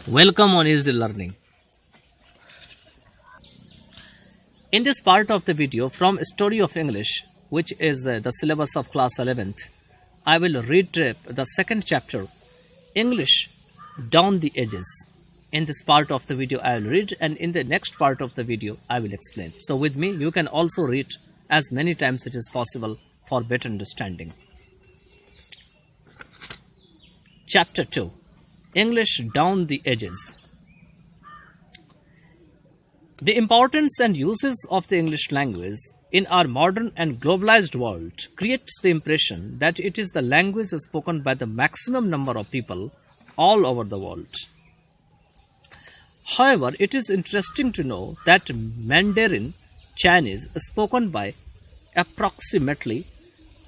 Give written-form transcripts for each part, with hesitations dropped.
Welcome on Easy Learning. In this part of the video from Story of English, which is the syllabus of class 11th, I will read the second chapter, English Down the Edges. In this part of the video I will read, and in the next part of the video I will explain. So with me you can also read as many times it is possible for better understanding. Chapter 2, English Down the Edges. The importance and uses of the English language in our modern and globalized world creates the impression that it is the language spoken by the maximum number of people all over the world. However, it is interesting to know that Mandarin Chinese is spoken by approximately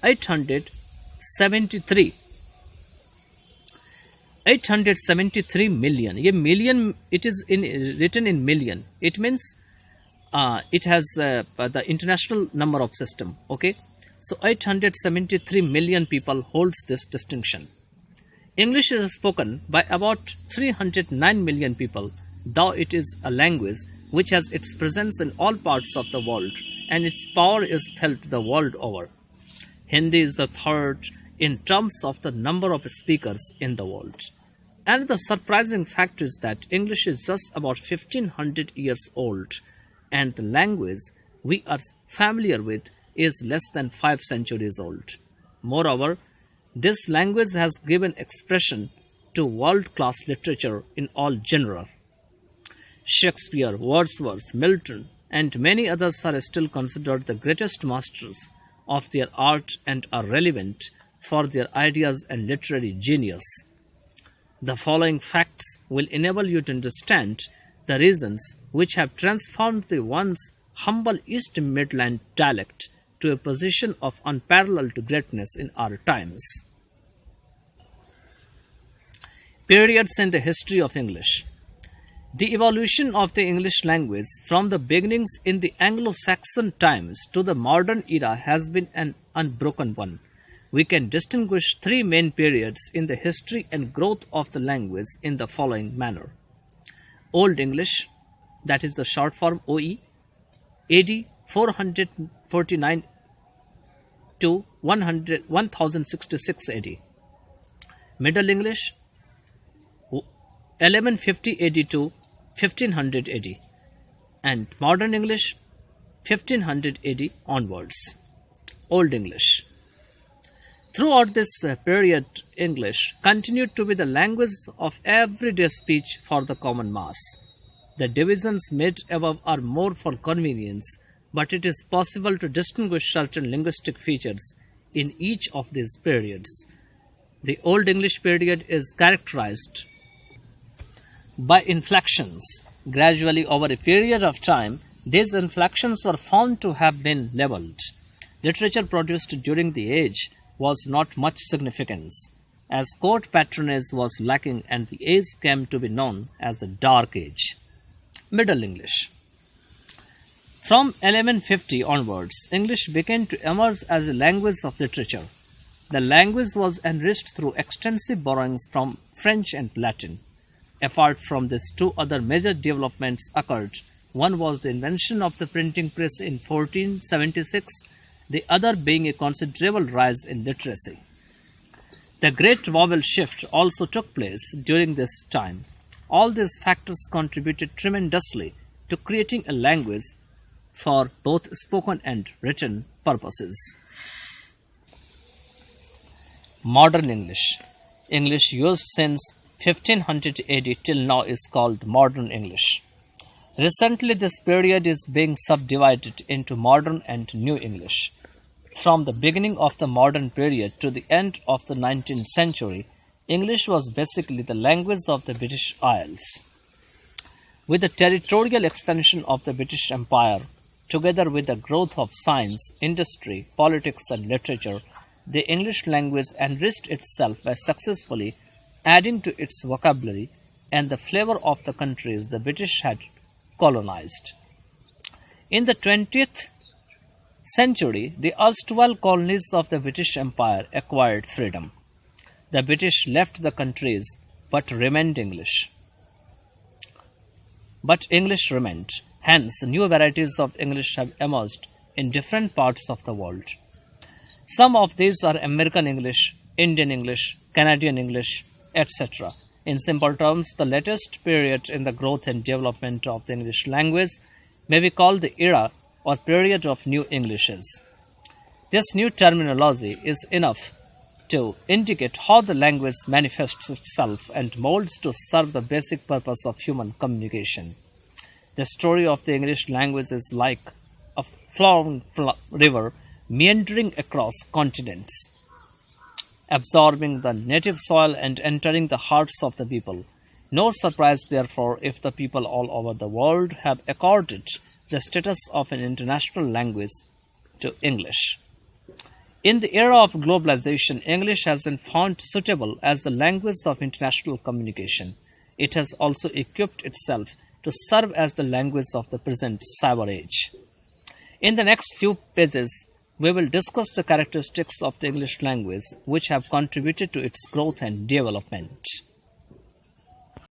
873 million. A million, it is written in million. It means it has the international number of system. Okay, so 873 million people holds this distinction. English is spoken by about 309 million people, though it is a language which has its presence in all parts of the world and its power is felt the world over. Hindi is the third in terms of the number of speakers in the world. And the surprising fact is that English is just about 1500 years old, and the language we are familiar with is less than 5 centuries old. Moreover, this language has given expression to world-class literature in all genres. Shakespeare, Wordsworth, Milton, and many others are still considered the greatest masters of their art and are relevant for their ideas and literary genius. The following facts will enable you to understand the reasons which have transformed the once humble East Midland dialect to a position of unparalleled greatness in our times. Periods in the history of English. The evolution of the English language from the beginnings in the Anglo-Saxon times to the modern era has been an unbroken one. We can distinguish three main periods in the history and growth of the language in the following manner. Old English, that is the short form OE, AD 449 to 1066 AD. Middle English, 1150 AD to 1500 AD. And Modern English, 1500 AD onwards. Old English. Throughout this period, English continued to be the language of everyday speech for the common mass. The divisions made above are more for convenience, but it is possible to distinguish certain linguistic features in each of these periods. The Old English period is characterized by inflections. Gradually, over a period of time, these inflections were found to have been leveled. Literature produced during the age was not much significance, as court patronage was lacking and the age came to be known as the Dark Age. Middle English. From 1150 onwards, English began to emerge as a language of literature. The language was enriched through extensive borrowings from French and Latin. Apart from these, two other major developments occurred. One was the invention of the printing press in 1476, the other being a considerable rise in literacy. The Great Vowel Shift also took place during this time. All these factors contributed tremendously to creating a language for both spoken and written purposes. Modern English. English used since 1500 AD till now is called Modern English. Recently, this period is being subdivided into Modern and New English. From the beginning of the modern period to the end of the 19th century, English was basically the language of the British Isles. With the territorial expansion of the British Empire, together with the growth of science, industry, politics, and literature, the English language enriched itself by successfully adding to its vocabulary and the flavor of the countries the British had colonized. In the 20th century, the erstwhile colonies of the British Empire acquired freedom. The British left the countries but remained English. but English remained. Hence, new varieties of English have emerged in different parts of the world. Some of these are American English, Indian English, Canadian English, etc. In simple terms, the latest period in the growth and development of the English language may be called the era or period of new Englishes. This new terminology is enough to indicate how the language manifests itself and molds to serve the basic purpose of human communication. The story of the English language is like a flowing river meandering across continents, absorbing the native soil and entering the hearts of the people. No surprise, therefore, if the people all over the world have accorded the status of an international language to English. In the era of globalization, English has been found suitable as the language of international communication. It has also equipped itself to serve as the language of the present cyber age. In the next few pages, we will discuss the characteristics of the English language which have contributed to its growth and development.